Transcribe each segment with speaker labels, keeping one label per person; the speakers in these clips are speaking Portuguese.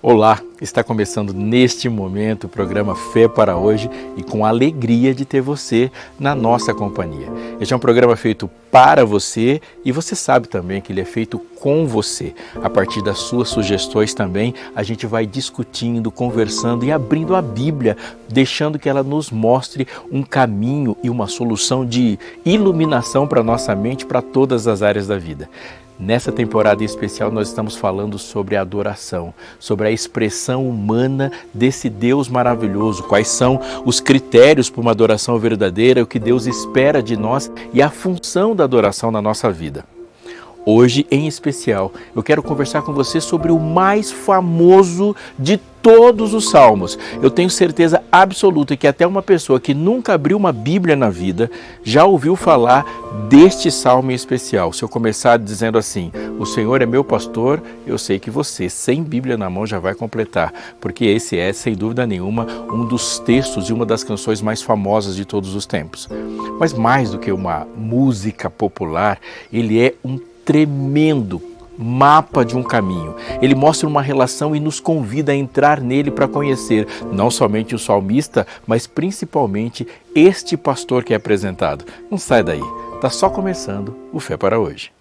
Speaker 1: Olá, está começando neste momento o programa Fé para Hoje e com a alegria de ter você na nossa companhia. Este é um programa feito para você e você sabe também que ele é feito com você. A partir das suas sugestões também, a gente vai discutindo, conversando e abrindo a Bíblia, deixando que ela nos mostre um caminho e uma solução de iluminação para a nossa mente, para todas as áreas da vida. Nessa temporada em especial nós estamos falando sobre a adoração, sobre a expressão humana desse Deus maravilhoso, quais são os critérios para uma adoração verdadeira, o que Deus espera de nós e a função da adoração na nossa vida. Hoje, em especial, eu quero conversar com você sobre o mais famoso de todos os salmos. Eu tenho certeza absoluta que até uma pessoa que nunca abriu uma Bíblia na vida já ouviu falar deste salmo em especial. Se eu começar dizendo assim, o Senhor é meu pastor, eu sei que você, sem Bíblia na mão, já vai completar, porque esse é, sem dúvida nenhuma, um dos textos e uma das canções mais famosas de todos os tempos. Mas mais do que uma música popular, ele é um tremendo mapa de um caminho. Ele mostra uma relação e nos convida a entrar nele para conhecer não somente o salmista, mas principalmente este pastor que é apresentado. Não sai daí, está só começando o Fé para Hoje.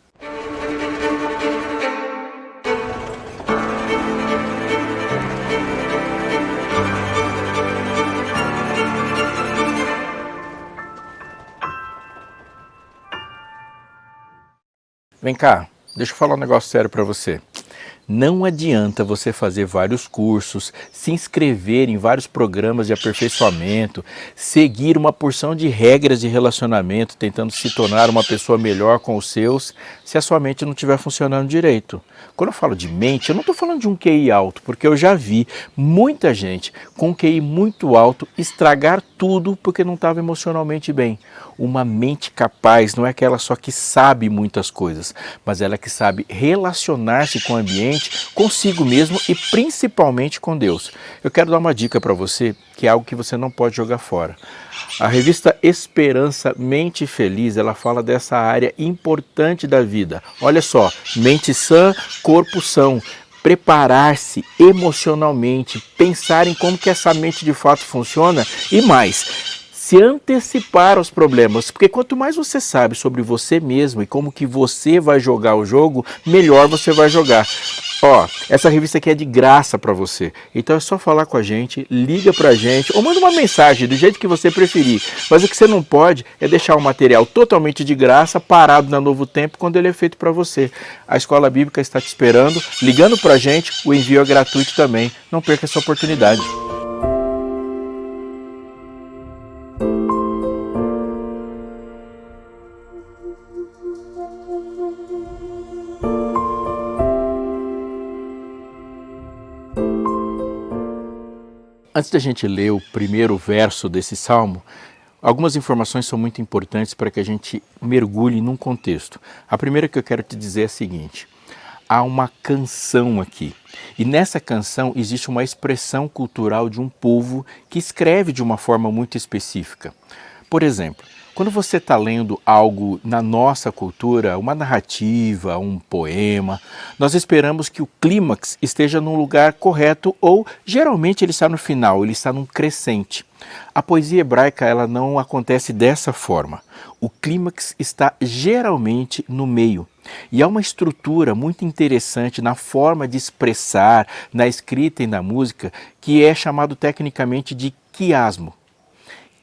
Speaker 1: Vem cá, deixa eu falar um negócio sério para você. Não adianta você fazer vários cursos, se inscrever em vários programas de aperfeiçoamento, seguir uma porção de regras de relacionamento, tentando se tornar uma pessoa melhor com os seus, se a sua mente não estiver funcionando direito. Quando eu falo de mente, eu não estou falando de um QI alto, porque eu já vi muita gente com um QI muito alto estragar tudo porque não estava emocionalmente bem. Uma mente capaz não é aquela só que sabe muitas coisas, mas ela que sabe relacionar-se com o ambiente, consigo mesmo e principalmente com Deus. Eu quero dar uma dica para você, que é algo que você não pode jogar fora. A revista Esperança Mente Feliz, ela fala dessa área importante da vida. Olha só, mente sã, corpo são. Preparar-se emocionalmente, pensar em como que essa mente de fato funciona e mais, se antecipar aos problemas, porque quanto mais você sabe sobre você mesmo e como que você vai jogar o jogo, melhor você vai jogar. Ó, essa revista aqui é de graça para você, então é só falar com a gente, liga pra gente ou manda uma mensagem do jeito que você preferir, mas o que você não pode é deixar o material totalmente de graça parado na Novo Tempo quando ele é feito para você. A Escola Bíblica está te esperando, ligando pra gente, o envio é gratuito também, não perca essa oportunidade. Antes da gente ler o primeiro verso desse salmo, algumas informações são muito importantes para que a gente mergulhe num contexto. A primeira que eu quero te dizer é a seguinte: há uma canção aqui. E nessa canção existe uma expressão cultural de um povo que escreve de uma forma muito específica. Por exemplo, quando você está lendo algo na nossa cultura, uma narrativa, um poema, nós esperamos que o clímax esteja num lugar correto ou, geralmente, ele está no final, ele está num crescente. A poesia hebraica ela não acontece dessa forma. O clímax está geralmente no meio. E há uma estrutura muito interessante na forma de expressar, na escrita e na música, que é chamado tecnicamente de quiasmo.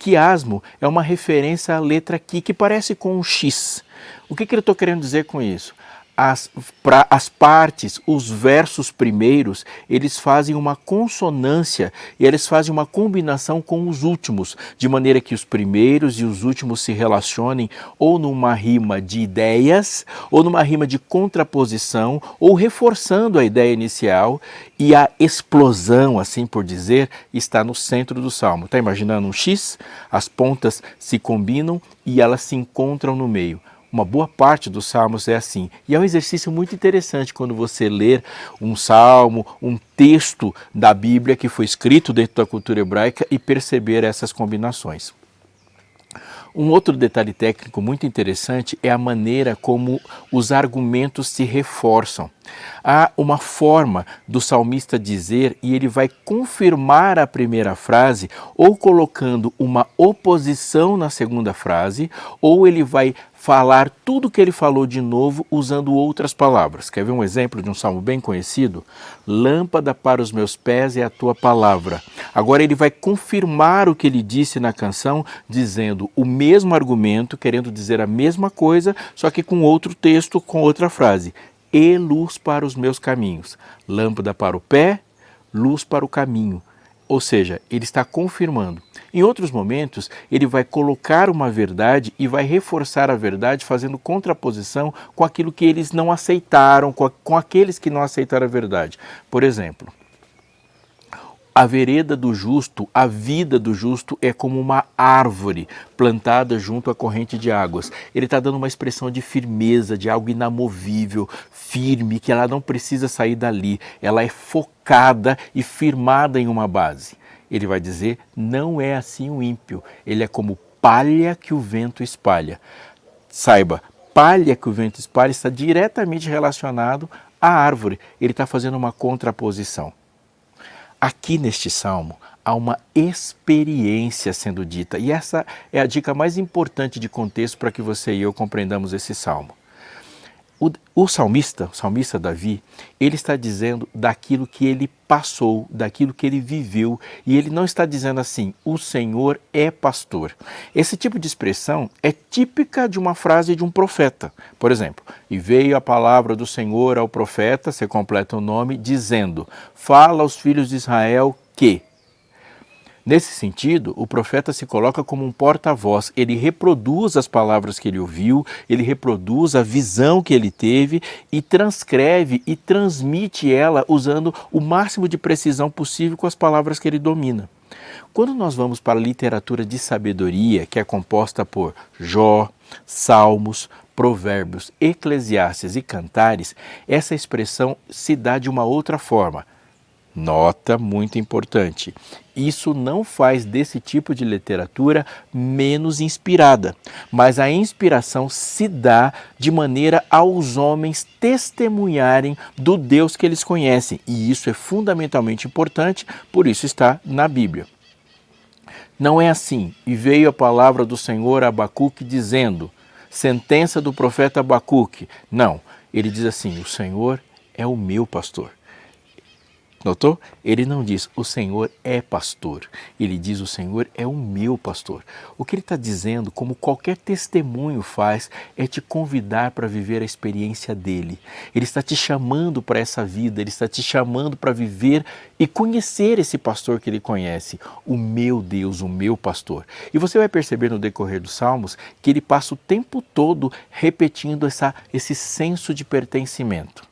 Speaker 1: Quiasmo é uma referência à letra Qui, que parece com um X. O que eu estou querendo dizer com isso? As partes, os versos primeiros, eles fazem uma consonância e eles fazem uma combinação com os últimos, de maneira que os primeiros e os últimos se relacionem ou numa rima de ideias, ou numa rima de contraposição, ou reforçando a ideia inicial, e a explosão, assim por dizer, está no centro do salmo. Está imaginando um X? As pontas se combinam e elas se encontram no meio. Uma boa parte dos salmos é assim. E é um exercício muito interessante quando você ler um salmo, um texto da Bíblia que foi escrito dentro da cultura hebraica e perceber essas combinações. Um outro detalhe técnico muito interessante é a maneira como os argumentos se reforçam. Há uma forma do salmista dizer e ele vai confirmar a primeira frase ou colocando uma oposição na segunda frase, ou ele vai falar tudo o que ele falou de novo usando outras palavras. Quer ver um exemplo de um salmo bem conhecido? Lâmpada para os meus pés é a tua palavra. Agora ele vai confirmar o que ele disse na canção, dizendo o mesmo argumento, querendo dizer a mesma coisa, só que com outro texto, com outra frase. E luz para os meus caminhos. Lâmpada para o pé, luz para o caminho. Ou seja, ele está confirmando. Em outros momentos, ele vai colocar uma verdade e vai reforçar a verdade, fazendo contraposição com aquilo que eles não aceitaram, com aqueles que não aceitaram a verdade. Por exemplo, a vereda do justo, a vida do justo é como uma árvore plantada junto à corrente de águas. Ele está dando uma expressão de firmeza, de algo inamovível, firme, que ela não precisa sair dali. Ela é focada e firmada em uma base. Ele vai dizer, não é assim o ímpio. Ele é como palha que o vento espalha. Saiba, palha que o vento espalha está diretamente relacionado à árvore. Ele está fazendo uma contraposição. Aqui neste salmo há uma experiência sendo dita e essa é a dica mais importante de contexto para que você e eu compreendamos esse salmo. O salmista Davi, ele está dizendo daquilo que ele passou, daquilo que ele viveu, e ele não está dizendo assim, o Senhor é pastor. Esse tipo de expressão é típica de uma frase de um profeta. Por exemplo, e veio a palavra do Senhor ao profeta, você completa o nome, dizendo, fala aos filhos de Israel que... Nesse sentido, o profeta se coloca como um porta-voz, ele reproduz as palavras que ele ouviu, ele reproduz a visão que ele teve e transcreve e transmite ela usando o máximo de precisão possível com as palavras que ele domina. Quando nós vamos para a literatura de sabedoria, que é composta por Jó, Salmos, Provérbios, Eclesiastes e Cantares, essa expressão se dá de uma outra forma. Nota muito importante, isso não faz desse tipo de literatura menos inspirada, mas a inspiração se dá de maneira aos homens testemunharem do Deus que eles conhecem, e isso é fundamentalmente importante, por isso está na Bíblia. Não é assim, e veio a palavra do Senhor a Abacuque dizendo, sentença do profeta Abacuque. Não, ele diz assim, o Senhor é o meu pastor. Notou? Ele não diz, o Senhor é pastor. Ele diz, o Senhor é o meu pastor. O que ele está dizendo, como qualquer testemunho faz, é te convidar para viver a experiência dele. Ele está te chamando para essa vida, ele está te chamando para viver e conhecer esse pastor que ele conhece, o meu Deus, o meu pastor. E você vai perceber no decorrer dos Salmos que ele passa o tempo todo repetindo esse senso de pertencimento.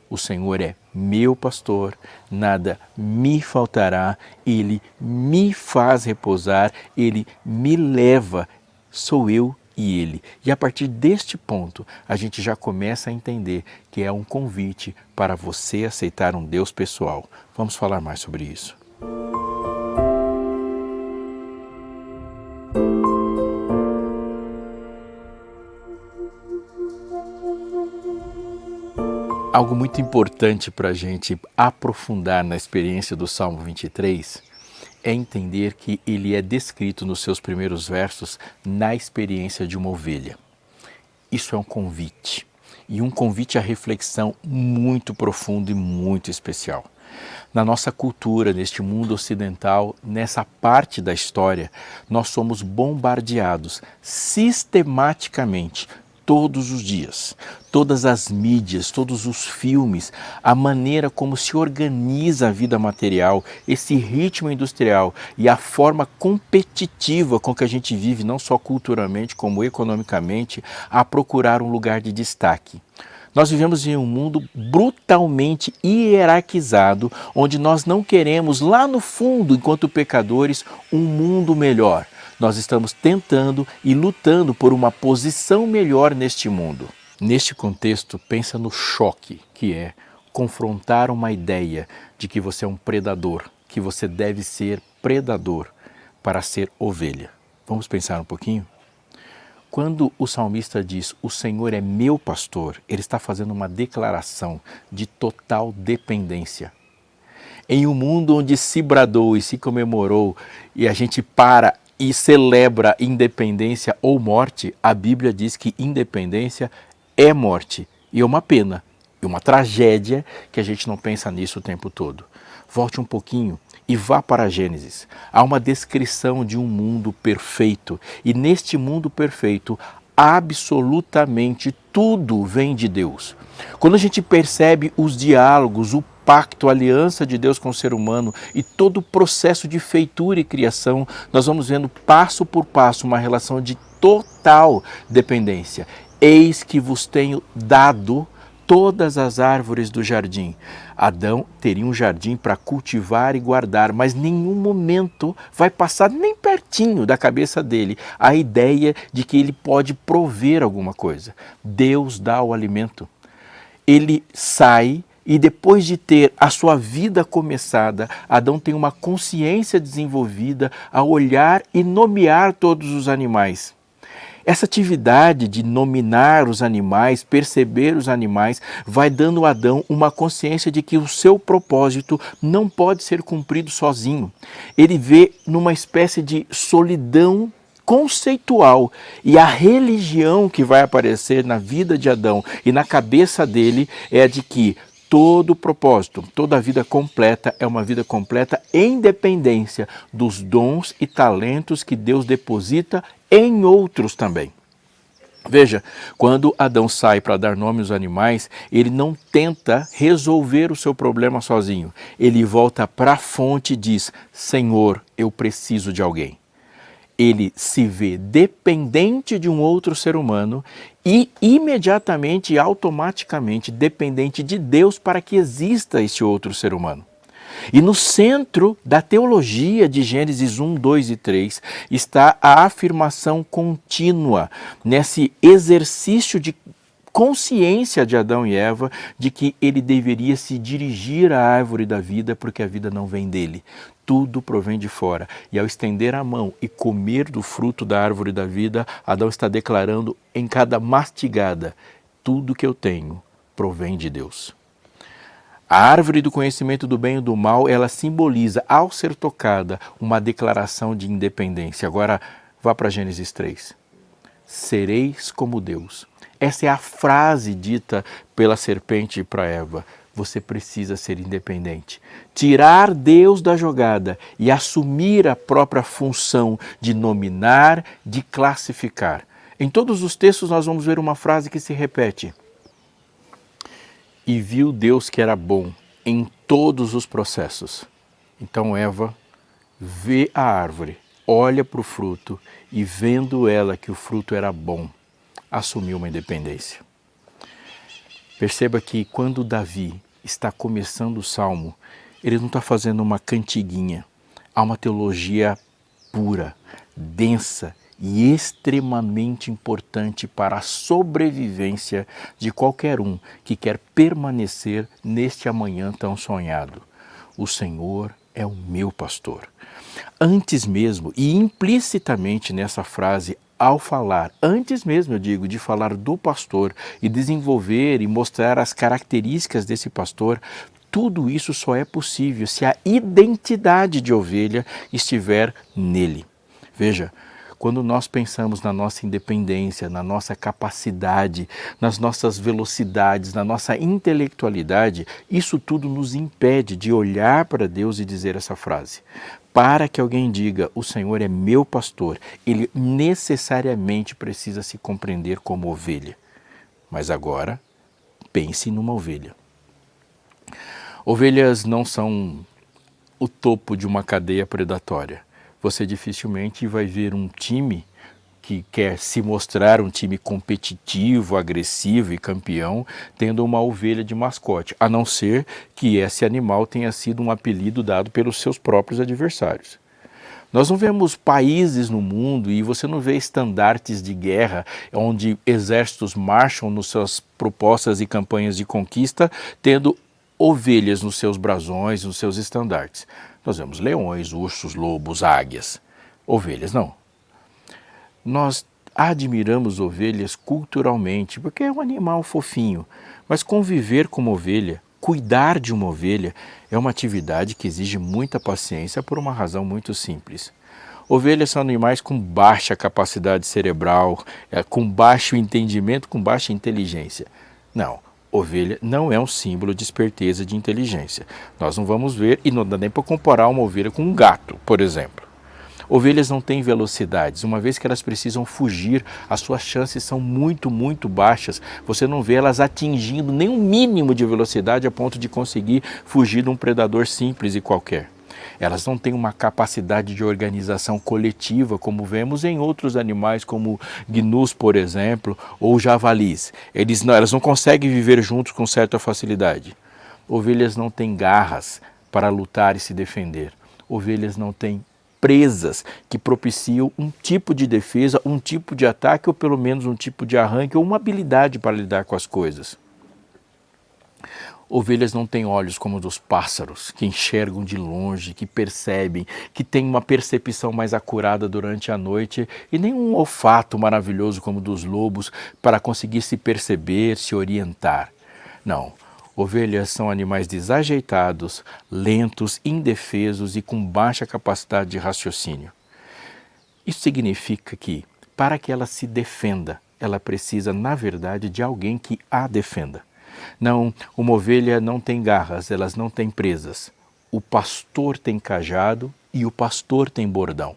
Speaker 1: O Senhor é meu pastor, nada me faltará, Ele me faz repousar, Ele me leva, sou eu e Ele. E a partir deste ponto, a gente já começa a entender que é um convite para você aceitar um Deus pessoal. Vamos falar mais sobre isso. Algo muito importante para a gente aprofundar na experiência do Salmo 23 é entender que ele é descrito nos seus primeiros versos na experiência de uma ovelha. Isso é um convite, e um convite à reflexão muito profundo e muito especial. Na nossa cultura, neste mundo ocidental, nessa parte da história, nós somos bombardeados sistematicamente todos os dias, todas as mídias, todos os filmes, a maneira como se organiza a vida material, esse ritmo industrial e a forma competitiva com que a gente vive, não só culturalmente como economicamente, a procurar um lugar de destaque. Nós vivemos em um mundo brutalmente hierarquizado, onde nós não queremos, lá no fundo, enquanto pecadores, um mundo melhor. Nós estamos tentando e lutando por uma posição melhor neste mundo. Neste contexto, pensa no choque que é confrontar uma ideia de que você é um predador, que você deve ser predador para ser ovelha. Vamos pensar um pouquinho? Quando o salmista diz, o Senhor é meu pastor, ele está fazendo uma declaração de total dependência. Em um mundo onde se bradou e se comemorou e a gente para e celebra independência ou morte, a Bíblia diz que independência é morte. E é uma pena, e uma tragédia que a gente não pensa nisso o tempo todo. Volte um pouquinho e vá para Gênesis. Há uma descrição de um mundo perfeito. E neste mundo perfeito, absolutamente tudo vem de Deus. Quando a gente percebe os diálogos, o pacto, a aliança de Deus com o ser humano e todo o processo de feitura e criação, nós vamos vendo passo por passo uma relação de total dependência. Eis que vos tenho dado todas as árvores do jardim. Adão teria um jardim para cultivar e guardar, mas nenhum momento vai passar nem pertinho da cabeça dele a ideia de que ele pode prover alguma coisa. Deus dá o alimento. Ele sai e depois de ter a sua vida começada, Adão tem uma consciência desenvolvida a olhar e nomear todos os animais. Essa atividade de nominar os animais, perceber os animais, vai dando a Adão uma consciência de que o seu propósito não pode ser cumprido sozinho. Ele vê numa espécie de solidão conceitual e a religião que vai aparecer na vida de Adão e na cabeça dele é a de que todo propósito, toda vida completa é uma vida completa em dependência dos dons e talentos que Deus deposita em outros também. Veja, quando Adão sai para dar nome aos animais, ele não tenta resolver o seu problema sozinho. Ele volta para a fonte e diz, Senhor, eu preciso de alguém. Ele se vê dependente de um outro ser humano e imediatamente e automaticamente dependente de Deus para que exista esse outro ser humano. E no centro da teologia de Gênesis 1, 2 e 3 está a afirmação contínua nesse exercício de consciência de Adão e Eva de que ele deveria se dirigir à árvore da vida porque a vida não vem dele. Tudo provém de fora. E ao estender a mão e comer do fruto da árvore da vida, Adão está declarando em cada mastigada, tudo que eu tenho provém de Deus. A árvore do conhecimento do bem e do mal, ela simboliza, ao ser tocada, uma declaração de independência. Agora, vá para Gênesis 3. Sereis como Deus. Essa é a frase dita pela serpente para Eva. Você precisa ser independente. Tirar Deus da jogada e assumir a própria função de nominar, de classificar. Em todos os textos nós vamos ver uma frase que se repete. E viu Deus que era bom em todos os processos. Então Eva vê a árvore, olha para o fruto e vendo ela que o fruto era bom, assumiu uma independência. Perceba que quando Davi está começando o Salmo, ele não está fazendo uma cantiguinha. Há uma teologia pura, densa e extremamente importante para a sobrevivência de qualquer um que quer permanecer neste amanhã tão sonhado. O Senhor é o meu pastor. Antes mesmo e implicitamente nessa frase, ao falar, antes mesmo eu digo, de falar do pastor e desenvolver e mostrar as características desse pastor, tudo isso só é possível se a identidade de ovelha estiver nele. Veja, quando nós pensamos na nossa independência, na nossa capacidade, nas nossas velocidades, na nossa intelectualidade, isso tudo nos impede de olhar para Deus e dizer essa frase. Para que alguém diga, o Senhor é meu pastor, ele necessariamente precisa se compreender como ovelha. Mas agora, pense numa ovelha. Ovelhas não são o topo de uma cadeia predatória. Você dificilmente vai ver um time que quer se mostrar um time competitivo, agressivo e campeão, tendo uma ovelha de mascote, a não ser que esse animal tenha sido um apelido dado pelos seus próprios adversários. Nós não vemos países no mundo e você não vê estandartes de guerra onde exércitos marcham nas suas propostas e campanhas de conquista, tendo ovelhas nos seus brasões, nos seus estandartes. Nós vemos leões, ursos, lobos, águias. Ovelhas não. Nós admiramos ovelhas culturalmente, porque é um animal fofinho, mas conviver com uma ovelha, cuidar de uma ovelha, é uma atividade que exige muita paciência por uma razão muito simples. Ovelhas são animais com baixa capacidade cerebral, com baixo entendimento, com baixa inteligência. Não, ovelha não é um símbolo de esperteza e de inteligência. Nós não vamos ver, e não dá nem para comparar uma ovelha com um gato, por exemplo. Ovelhas não têm velocidades, uma vez que elas precisam fugir, as suas chances são muito, muito baixas. Você não vê elas atingindo nem um mínimo de velocidade a ponto de conseguir fugir de um predador simples e qualquer. Elas não têm uma capacidade de organização coletiva, como vemos em outros animais, como gnus, por exemplo, ou javalis. Elas não conseguem viver juntos com certa facilidade. Ovelhas não têm garras para lutar e se defender. Ovelhas não têm presas que propiciam um tipo de defesa, um tipo de ataque ou pelo menos um tipo de arranque ou uma habilidade para lidar com as coisas. Ovelhas não têm olhos como os dos pássaros, que enxergam de longe, que percebem, que têm uma percepção mais acurada durante a noite e nem um olfato maravilhoso como o dos lobos para conseguir se perceber, se orientar. Não. Ovelhas são animais desajeitados, lentos, indefesos e com baixa capacidade de raciocínio. Isso significa que, para que ela se defenda, ela precisa, na verdade, de alguém que a defenda. Não, uma ovelha não tem garras, elas não têm presas. O pastor tem cajado e o pastor tem bordão.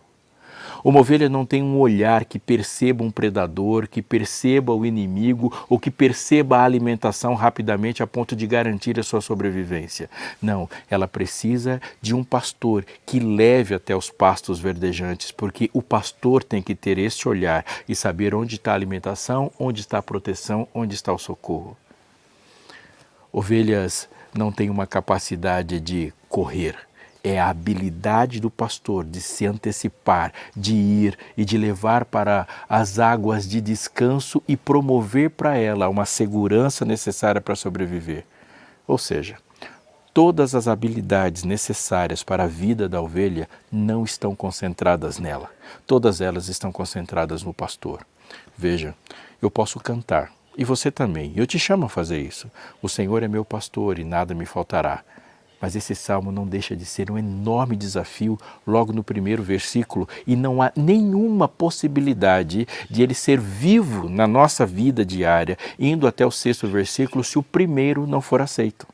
Speaker 1: Uma ovelha não tem um olhar que perceba um predador, que perceba o inimigo ou que perceba a alimentação rapidamente a ponto de garantir a sua sobrevivência. Não, ela precisa de um pastor que leve até os pastos verdejantes, porque o pastor tem que ter esse olhar e saber onde está a alimentação, onde está a proteção, onde está o socorro. Ovelhas não têm uma capacidade de correr. É a habilidade do pastor de se antecipar, de ir e de levar para as águas de descanso e promover para ela uma segurança necessária para sobreviver. Ou seja, todas as habilidades necessárias para a vida da ovelha não estão concentradas nela. Todas elas estão concentradas no pastor. Veja, eu posso cantar, e você também. Eu te chamo a fazer isso. O Senhor é meu pastor e nada me faltará. Mas esse salmo não deixa de ser um enorme desafio logo no primeiro versículo e não há nenhuma possibilidade de ele ser vivo na nossa vida diária, indo até o sexto versículo, se o primeiro não for aceito.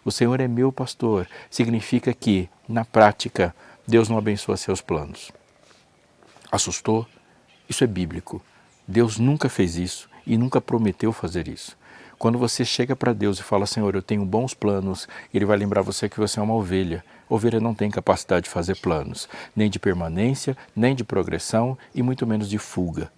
Speaker 1: O Senhor é meu pastor significa que, na prática, Deus não abençoa seus planos. Assustou? Isso é bíblico. Deus nunca fez isso e nunca prometeu fazer isso. Quando você chega para Deus e fala, Senhor, eu tenho bons planos, Ele vai lembrar você que você é uma ovelha. Ovelha não tem capacidade de fazer planos, nem de permanência, nem de progressão e muito menos de fuga.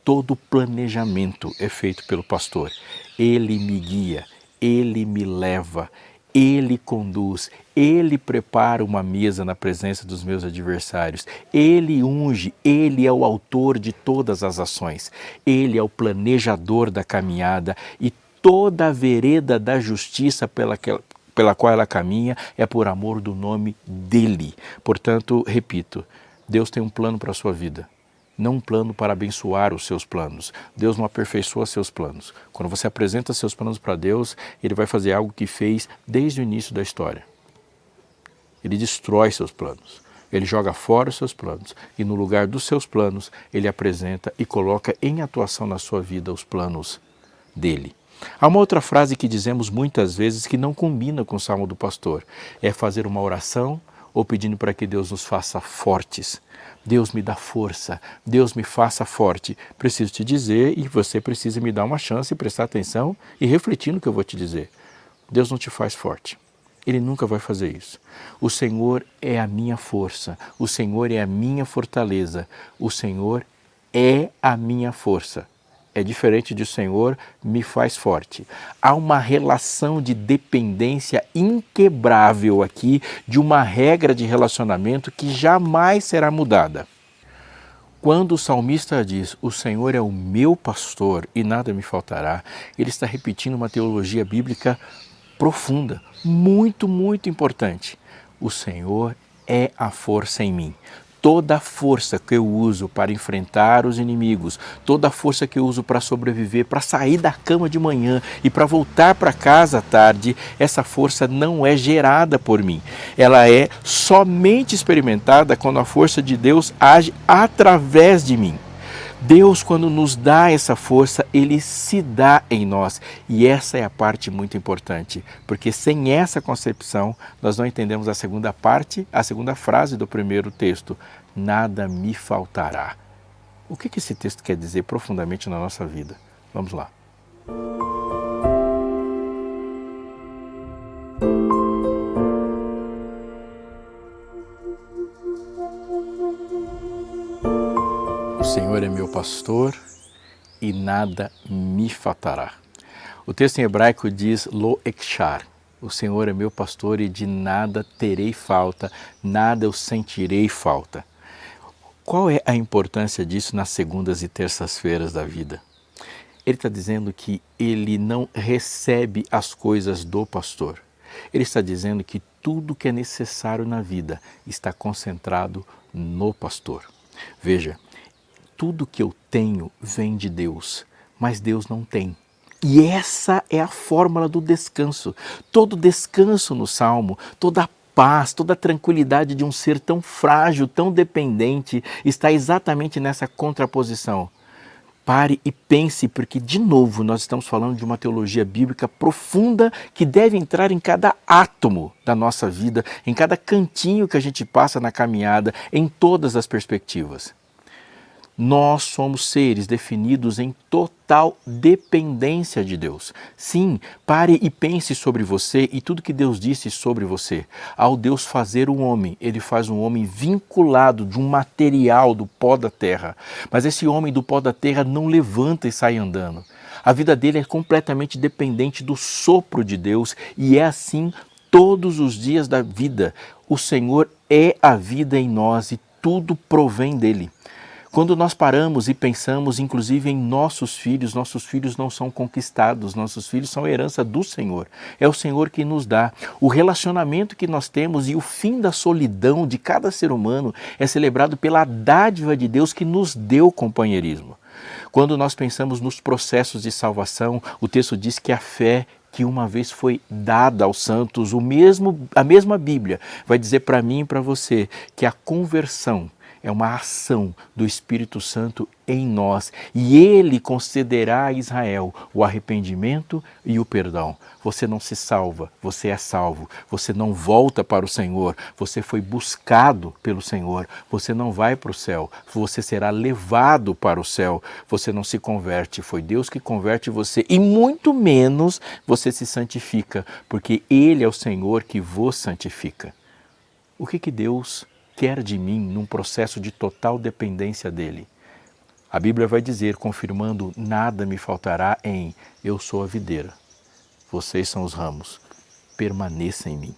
Speaker 1: Todo planejamento é feito pelo pastor. Ele me guia, Ele me leva, Ele conduz, Ele prepara uma mesa na presença dos meus adversários, Ele unge, Ele é o autor de todas as ações, Ele é o planejador da caminhada e toda a vereda da justiça pela qual ela caminha é por amor do nome dEle. Portanto, repito, Deus tem um plano para a sua vida. Não um plano para abençoar os seus planos. Deus não aperfeiçoa seus planos. Quando você apresenta seus planos para Deus, Ele vai fazer algo que fez desde o início da história. Ele destrói seus planos. Ele joga fora os seus planos e no lugar dos seus planos, Ele apresenta e coloca em atuação na sua vida os planos dEle. Há uma outra frase que dizemos muitas vezes que não combina com o Salmo do Pastor. É fazer uma oração ou pedindo para que Deus nos faça fortes. Deus me dá força, Deus me faça forte. Preciso te dizer e você precisa me dar uma chance e prestar atenção e refletir no que eu vou te dizer. Deus não te faz forte. Ele nunca vai fazer isso. O Senhor é a minha força, o Senhor é a minha fortaleza, o Senhor é a minha força. É diferente de o Senhor me faz forte. Há uma relação de dependência inquebrável aqui, de uma regra de relacionamento que jamais será mudada. Quando o salmista diz, o Senhor é o meu pastor e nada me faltará, ele está repetindo uma teologia bíblica profunda, muito, muito importante. O Senhor é a força em mim. toda a força que eu uso para enfrentar os inimigos, toda a força que eu uso para sobreviver, para sair da cama de manhã e para voltar para casa à tarde, essa força não é gerada por mim. Ela é somente experimentada quando a força de Deus age através de mim. Deus, quando nos dá essa força, Ele se dá em nós. E essa é a parte muito importante, porque sem essa concepção, nós não entendemos a segunda parte, a segunda frase do primeiro texto. Nada me faltará. O que esse texto quer dizer profundamente na nossa vida? Vamos lá. O Senhor é meu pastor e nada me faltará. O texto em hebraico diz lo ekshar. O Senhor é meu pastor e de nada terei falta, nada eu sentirei falta. Qual é a importância disso nas segundas e terças-feiras da vida? Ele está dizendo que ele não recebe as coisas do pastor. Ele está dizendo que tudo que é necessário na vida está concentrado no pastor. Veja, tudo que eu tenho vem de Deus, mas Deus não tem. E essa é a fórmula do descanso. Todo descanso no Salmo, toda a paz, toda a tranquilidade de um ser tão frágil, tão dependente, está exatamente nessa contraposição. Pare e pense, porque de novo nós estamos falando de uma teologia bíblica profunda que deve entrar em cada átomo da nossa vida, em cada cantinho que a gente passa na caminhada, em todas as perspectivas. Nós somos seres definidos em total dependência de Deus. Sim, pare e pense sobre você e tudo que Deus disse sobre você. Ao Deus fazer um homem, Ele faz um homem vinculado de um material do pó da terra. Mas esse homem do pó da terra não levanta e sai andando. A vida dele é completamente dependente do sopro de Deus e é assim todos os dias da vida. O Senhor é a vida em nós e tudo provém dele. Quando nós paramos e pensamos, inclusive, em nossos filhos não são conquistados, nossos filhos são herança do Senhor. É o Senhor que nos dá. O relacionamento que nós temos e o fim da solidão de cada ser humano é celebrado pela dádiva de Deus que nos deu companheirismo. Quando nós pensamos nos processos de salvação, o texto diz que a fé que uma vez foi dada aos santos, a mesma Bíblia vai dizer para mim e para você que a conversão é uma ação do Espírito Santo em nós e Ele concederá a Israel o arrependimento e o perdão. Você não se salva, você é salvo. Você não volta para o Senhor, você foi buscado pelo Senhor. Você não vai para o céu, você será levado para o céu. Você não se converte, foi Deus que converte você e muito menos você se santifica, porque Ele é o Senhor que vos santifica. O que Deus quer de mim num processo de total dependência dele? A Bíblia vai dizer, confirmando, nada me faltará em eu sou a videira, vocês são os ramos, permaneça em mim.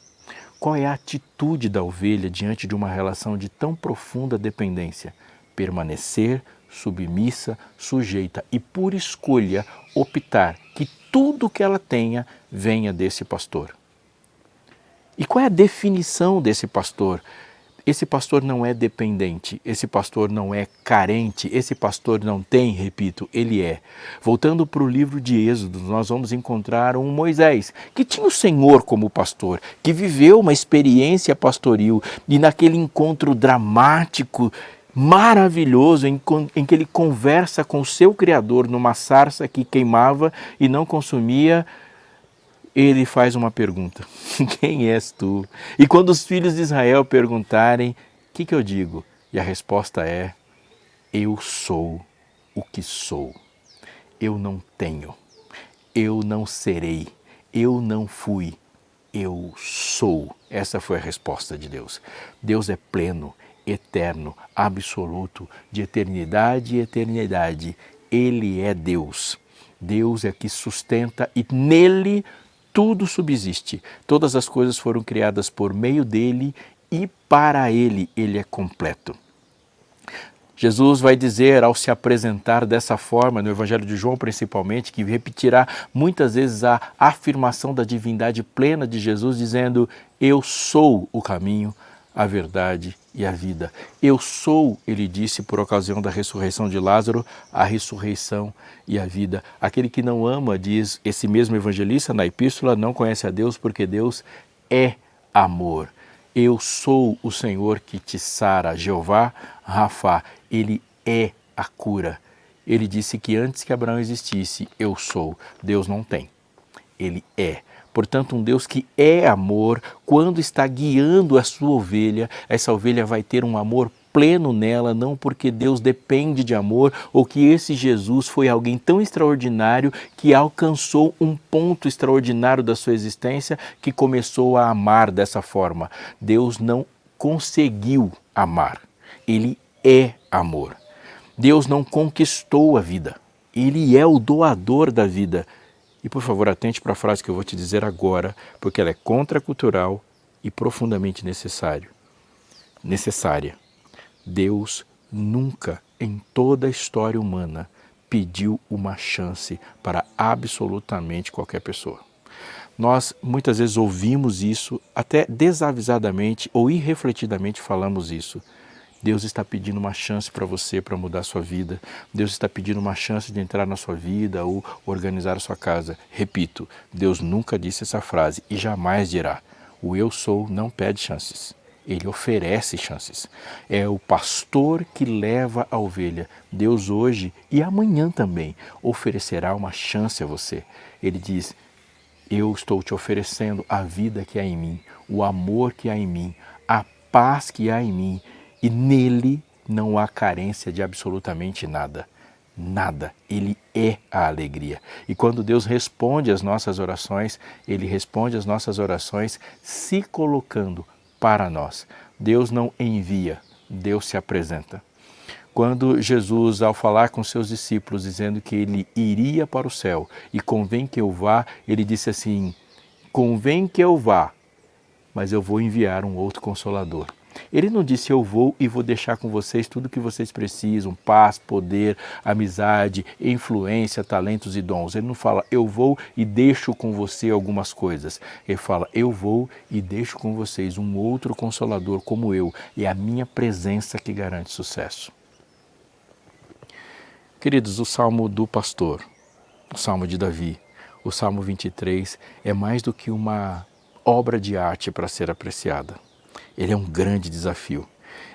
Speaker 1: Qual é a atitude da ovelha diante de uma relação de tão profunda dependência? Permanecer, submissa, sujeita e por escolha optar que tudo que ela tenha venha desse pastor. E qual é a definição desse pastor? Esse pastor não é dependente, esse pastor não é carente, esse pastor não tem, repito, ele é. Voltando para o livro de Êxodo, nós vamos encontrar um Moisés, que tinha o Senhor como pastor, que viveu uma experiência pastoril e naquele encontro dramático, maravilhoso, em que ele conversa com o seu Criador numa sarça que queimava e não consumia, ele faz uma pergunta: quem és tu? E quando os filhos de Israel perguntarem, o que eu digo? E a resposta é: eu sou o que sou. Eu não tenho, eu não serei, eu não fui, eu sou. Essa foi a resposta de Deus. Deus é pleno, eterno, absoluto, de eternidade e eternidade. Ele é Deus. Deus é que sustenta e nele tudo subsiste. Todas as coisas foram criadas por meio dele e para ele é completo. Jesus vai dizer, ao se apresentar dessa forma, no Evangelho de João principalmente, que repetirá muitas vezes a afirmação da divindade plena de Jesus, dizendo: eu sou o caminho, a verdade e a vida. Eu sou, ele disse por ocasião da ressurreição de Lázaro, a ressurreição e a vida. Aquele que não ama, diz esse mesmo evangelista na epístola, não conhece a Deus porque Deus é amor. Eu sou o Senhor que te sara, Jeová Rafa, ele é a cura. Ele disse que antes que Abraão existisse, eu sou. Deus não tem, ele é. Portanto, um Deus que é amor, quando está guiando a sua ovelha, essa ovelha vai ter um amor pleno nela, não porque Deus depende de amor ou que esse Jesus foi alguém tão extraordinário que alcançou um ponto extraordinário da sua existência que começou a amar dessa forma. Deus não conseguiu amar, ele é amor. Deus não conquistou a vida, ele é o doador da vida. E por favor, atente para a frase que eu vou te dizer agora, porque ela é contracultural e profundamente necessária. Deus nunca, em toda a história humana, pediu uma chance para absolutamente qualquer pessoa. Nós muitas vezes ouvimos isso, até desavisadamente ou irrefletidamente falamos isso. Deus está pedindo uma chance para você para mudar a sua vida. Deus está pedindo uma chance de entrar na sua vida ou organizar a sua casa. Repito, Deus nunca disse essa frase e jamais dirá. O eu sou não pede chances. Ele oferece chances. É o pastor que leva a ovelha. Deus hoje e amanhã também oferecerá uma chance a você. Ele diz, eu estou te oferecendo a vida que há em mim, o amor que há em mim, a paz que há em mim. E nele não há carência de absolutamente nada. Nada. Ele é a alegria. E quando Deus responde às nossas orações, Ele responde às nossas orações se colocando para nós. Deus não envia, Deus se apresenta. Quando Jesus, ao falar com seus discípulos, dizendo que Ele iria para o céu e convém que eu vá, Ele disse assim, convém que eu vá, mas eu vou enviar um outro Consolador. Ele não disse, eu vou e vou deixar com vocês tudo o que vocês precisam, paz, poder, amizade, influência, talentos e dons. Ele não fala, eu vou e deixo com você algumas coisas. Ele fala, eu vou e deixo com vocês um outro Consolador como eu. É a minha presença que garante sucesso. Queridos, o Salmo do Pastor, o Salmo de Davi, o Salmo 23, é mais do que uma obra de arte para ser apreciada. Ele é um grande desafio.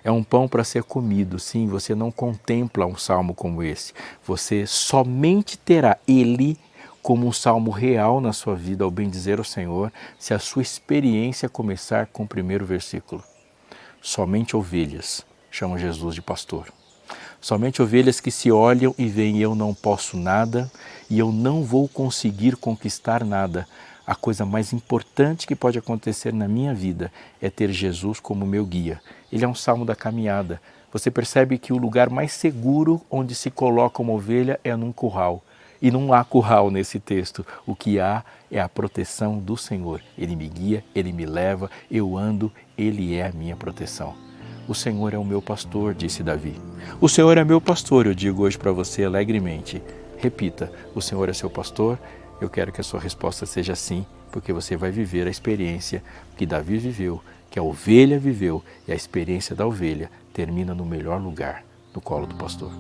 Speaker 1: É um pão para ser comido. Sim, você não contempla um salmo como esse. Você somente terá ele como um salmo real na sua vida, ao bem dizer ao Senhor, se a sua experiência começar com o primeiro versículo. Somente ovelhas chamam Jesus de pastor. Somente ovelhas que se olham e veem, eu não posso nada e eu não vou conseguir conquistar nada. A coisa mais importante que pode acontecer na minha vida é ter Jesus como meu guia. Ele é um salmo da caminhada. Você percebe que o lugar mais seguro onde se coloca uma ovelha é num curral. E não há curral nesse texto. O que há é a proteção do Senhor. Ele me guia, Ele me leva, eu ando, Ele é a minha proteção. O Senhor é o meu pastor, disse Davi. O Senhor é meu pastor, eu digo hoje para você alegremente. Repita, o Senhor é seu pastor. Eu quero que a sua resposta seja sim, porque você vai viver a experiência que Davi viveu, que a ovelha viveu, e a experiência da ovelha termina no melhor lugar, no colo do pastor.